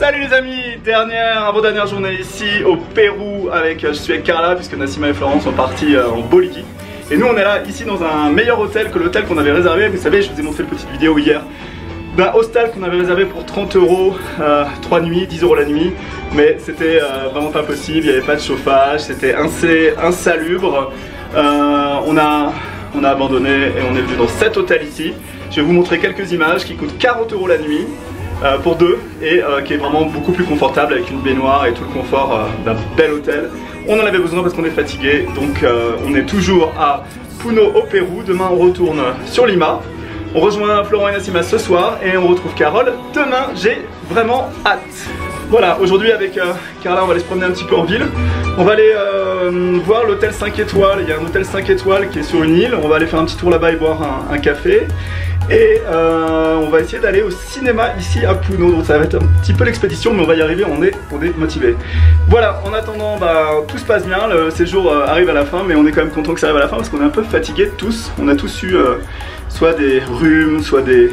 Salut les amis, avant-dernière journée ici au Pérou je suis avec Carla puisque Nassima et Florence sont partis en Bolivie. Et nous on est là ici dans un meilleur hôtel que l'hôtel qu'on avait réservé. Vous savez, je vous ai montré une petite vidéo hier d'un hostel qu'on avait réservé pour 30 €, 3 nuits, 10 € la nuit. Mais c'était vraiment pas possible, il n'y avait pas de chauffage, c'était insalubre. On a abandonné et on est venu dans cet hôtel ici. Je vais vous montrer quelques images qui coûtent 40 € la nuit pour deux et qui est vraiment beaucoup plus confortable avec une baignoire et tout le confort d'un bel hôtel. On en avait besoin parce qu'on est fatigué, donc on est toujours à Puno au Pérou. Demain on retourne sur Lima. On rejoint Florent et Nassima ce soir et on retrouve Carole demain. J'ai vraiment hâte. Voilà, aujourd'hui avec Carla on va aller se promener un petit peu en ville. On va aller voir l'hôtel 5 étoiles. Il y a un hôtel 5 étoiles qui est sur une île. On va aller faire un petit tour là-bas et boire un café. Et on va essayer d'aller au cinéma ici à Puno. Donc ça va être un petit peu l'expédition, mais on va y arriver, on est motivés. Voilà, en attendant, tout se passe bien. Le séjour arrive à la fin, mais on est quand même content que ça arrive à la fin parce qu'on est un peu fatigués tous. On a tous eu soit des rhumes, soit des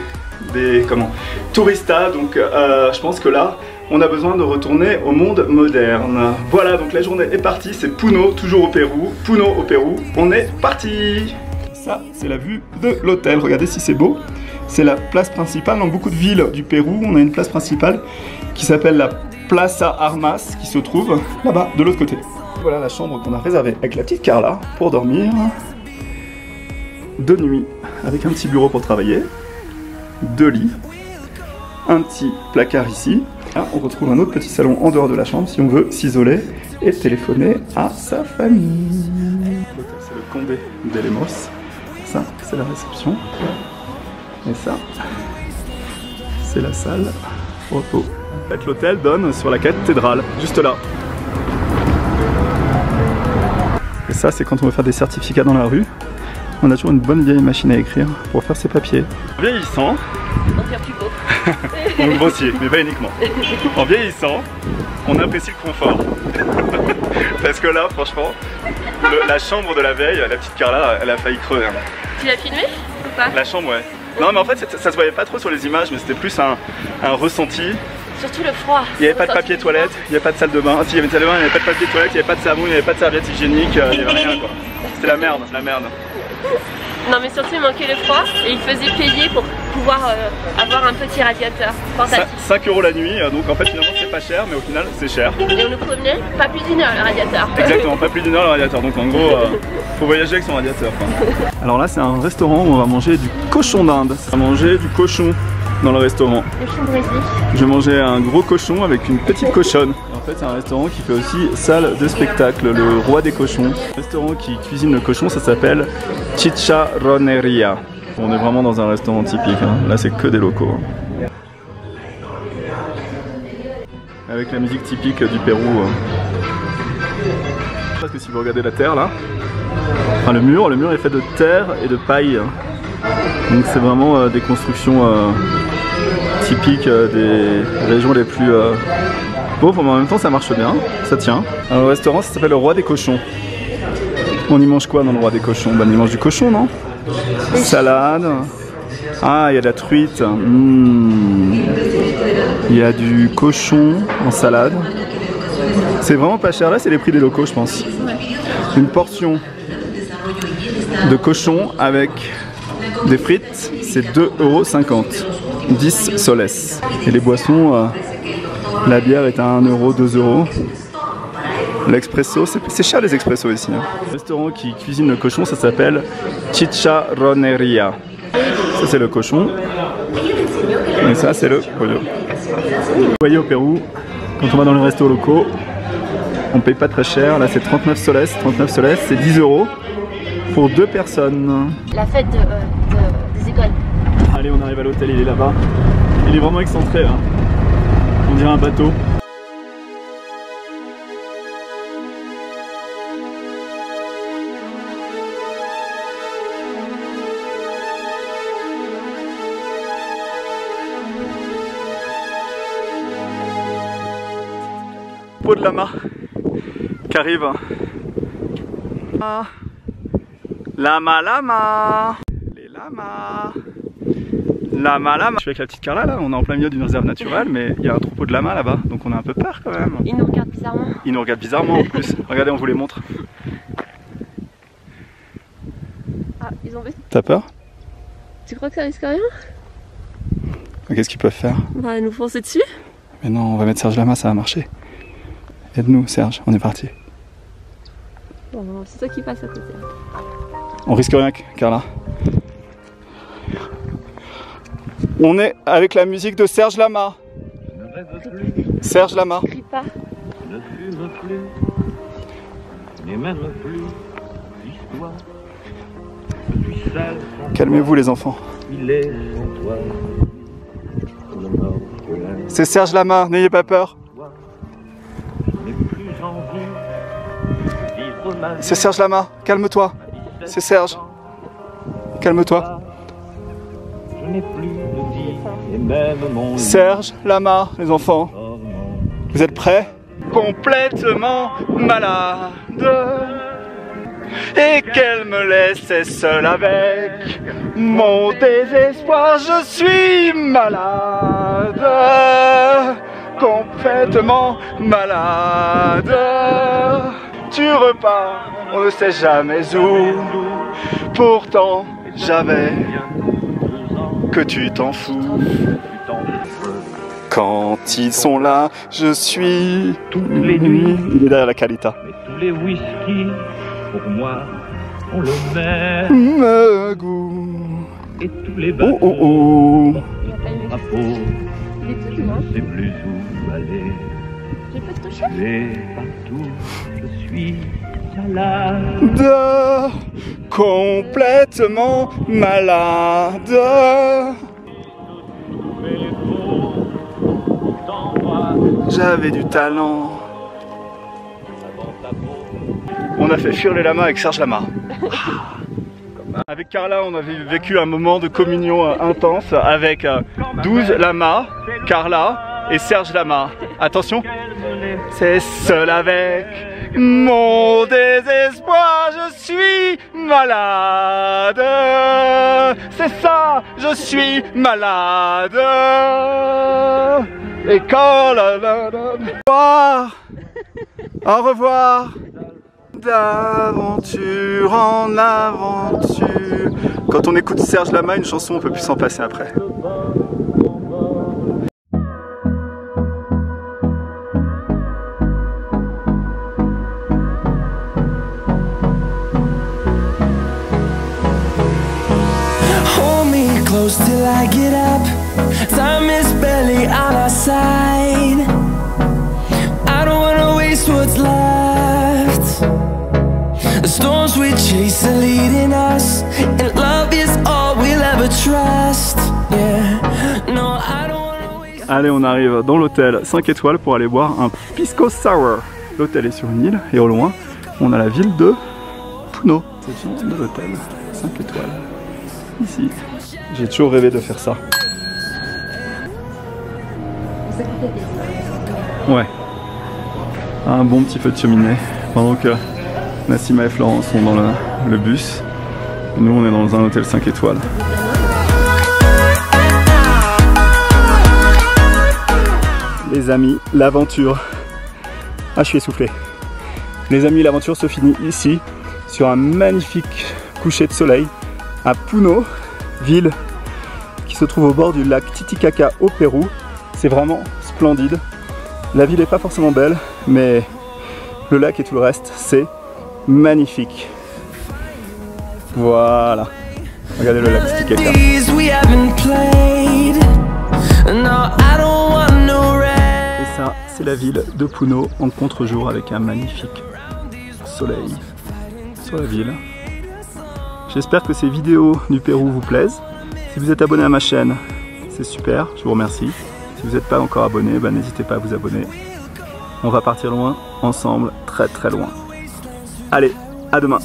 touristas. Donc je pense que là on a besoin de retourner au monde moderne. Voilà, donc la journée est partie, c'est Puno, toujours au Pérou. Puno au Pérou, on est parti. Ça, c'est la vue de l'hôtel. Regardez si c'est beau. C'est la place principale. Dans beaucoup de villes du Pérou, on a une place principale qui s'appelle la Plaza Armas, qui se trouve là-bas, de l'autre côté. Voilà la chambre qu'on a réservée avec la petite Carla pour dormir. 2 nuits, avec un petit bureau pour travailler. 2 lits. Un petit placard ici. Là, on retrouve un autre petit salon en dehors de la chambre si on veut s'isoler et téléphoner à sa famille. L'hôtel, c'est le Condé de Lemos. Ça, c'est la réception. Et ça, c'est la salle photo. En fait, l'hôtel donne sur la cathédrale, juste là. Et ça, c'est quand on veut faire des certificats dans la rue. On a toujours une bonne vieille machine à écrire pour faire ses papiers. En vieillissant, on devient plus beau. on grossit, mais pas uniquement. En vieillissant, on apprécie le confort. Parce que là, franchement, la chambre de la veille, la petite Carla, elle a failli crever. Hein. Tu l'as filmé ou pas? La chambre, ouais. Non, mais en fait, ça se voyait pas trop sur les images, mais c'était plus un ressenti. Surtout le froid. Il n'y avait pas de papier toilette, il n'y avait pas de salle de bain. Si, il y avait une salle de bain, il n'y avait pas de papier toilette, il n'y avait pas de savon, il n'y avait pas de serviette hygiénique, il n'y avait rien quoi. C'était la merde, la merde. Non mais surtout il manquait le froid et il faisait payer pour pouvoir avoir un petit radiateur portatif. 5 € la nuit, donc en fait finalement c'est pas cher, mais au final c'est cher. Et on nous promenait pas plus d'1 heure le radiateur. Exactement, pas plus d'1 heure le radiateur, donc en gros faut voyager avec son radiateur. Alors là c'est un restaurant où on va manger du cochon d'Inde. On va manger du cochon dans le restaurant. Cochon brésilien. Je vais manger un gros cochon avec une petite cochonne. En fait c'est un restaurant qui fait aussi salle de spectacle, le roi des cochons. Le restaurant qui cuisine le cochon, ça s'appelle Chicharroneria. On est vraiment dans un restaurant typique, hein. Là c'est que des locaux. Hein. Avec la musique typique du Pérou. Parce que si vous regardez la terre là, enfin le mur est fait de terre et de paille. Donc c'est vraiment des constructions typiques des régions les plus pauvres, mais en même temps ça marche bien, ça tient. Alors, le restaurant ça s'appelle le roi des cochons. On y mange quoi dans le roi des cochons? Bah on y mange du cochon, non? Salade. Ah, il y a de la truite. Il y a du cochon en salade. C'est vraiment pas cher là, c'est les prix des locaux je pense. Une portion de cochon avec des frites, c'est 2,50 €. 10 soles. Et les boissons, la bière est à 1 €, 2 €. L'expresso, c'est cher les expressos ici. Hein. Le restaurant qui cuisine le cochon, ça s'appelle Chicharroneria. Ça c'est le cochon. Et ça c'est le pollo. Vous voyez au Pérou, quand on va dans les restos locaux, on paye pas très cher. Là c'est 39 soles. 39 soles, c'est 10 € pour 2 personnes. La fête des écoles. Allez, on arrive à l'hôtel, il est là-bas. Il est vraiment excentré là. On dirait un bateau. Peau de lama qui arrive. Lama lama. Les lamas. Lama, lama. Je suis avec la petite Carla là, on est en plein milieu d'une réserve naturelle, mais il y a un troupeau de lamas là-bas, donc on a un peu peur quand même. Ils nous regardent bizarrement. Ils nous regardent bizarrement en plus. Regardez, on vous les montre. Ah, ils ont baissé. T'as peur? Tu crois que ça risque rien? Qu'est-ce qu'ils peuvent faire? Bah, nous foncer dessus. Mais non, on va mettre Serge Lama, ça va marcher. Aide-nous Serge, on est parti. Bon, c'est toi qui passe à côté. On risque rien, Carla. On est avec la musique de Serge Lama. Serge Lama. Crie pas. Ne fume plus, n'est même plus l'histoire. Je suis seul. Calmez-vous les enfants. Il est sans toi. C'est Serge Lama, n'ayez pas peur. Je n'ai plus envie de vivre ma vie. C'est Serge Lama, calme-toi. C'est Serge. Calme-toi. Je n'ai plus de vie et même mon Serge Lama, les enfants. Vous êtes prêts? Complètement malade. Et qu'elle me laissait seule avec mon désespoir. Je suis malade. Complètement malade. Tu repars, on ne sait jamais où. Pourtant, j'avais que tu t'en fous. Quand ils sont là, je suis toutes les nuits. Il est derrière la Calita. Mais tous les whisky, pour moi, ont le même Me goût. et tous les Oh bateaux. oh oh. Il a pas aimé. Ma peau, Il est tout je moche. ne sais plus où aller. Je peux te toucher? Et partout, je suis malade. Complètement malade. J'avais du talent. On a fait fuir les lamas avec Serge Lama. Avec Carla, on avait vécu un moment de communion intense avec 12 lamas, Carla et Serge Lama. Attention, c'est seul avec mon désespoir, je suis malade. C'est ça, je suis malade. Et quand au revoir, d'aventure en aventure. Quand on écoute Serge Lama, une chanson, on peut plus s'en passer après. Close till I get up. Time is barely on our side. I don't wanna waste what's left. The storms we chase are leading us, and love is all we'll ever trust. Yeah, no, I don't wanna waste. Allez, on arrive dans l'hôtel 5 étoiles pour aller boire un pisco sour. L'hôtel est sur une île et au loin, on a la ville de Puno. C'est le nom de l'hôtel 5 étoiles. Ici. J'ai toujours rêvé de faire ça. Ouais. Un bon petit feu de cheminée. Pendant que Nassima et Florence sont dans le bus. Nous, on est dans un hôtel 5 étoiles. Les amis, l'aventure. Ah, je suis essoufflé. Les amis, l'aventure se finit ici, sur un magnifique coucher de soleil à Puno, ville qui se trouve au bord du lac Titicaca au Pérou. C'est vraiment splendide. La ville n'est pas forcément belle, mais le lac et tout le reste, c'est magnifique. Voilà. Regardez le lac Titicaca. Et ça, c'est la ville de Puno en contre-jour avec un magnifique soleil sur la ville. J'espère que ces vidéos du Pérou vous plaisent. Si vous êtes abonné à ma chaîne, c'est super, je vous remercie. Si vous n'êtes pas encore abonné, n'hésitez pas à vous abonner. On va partir loin, ensemble, très très loin. Allez, à demain.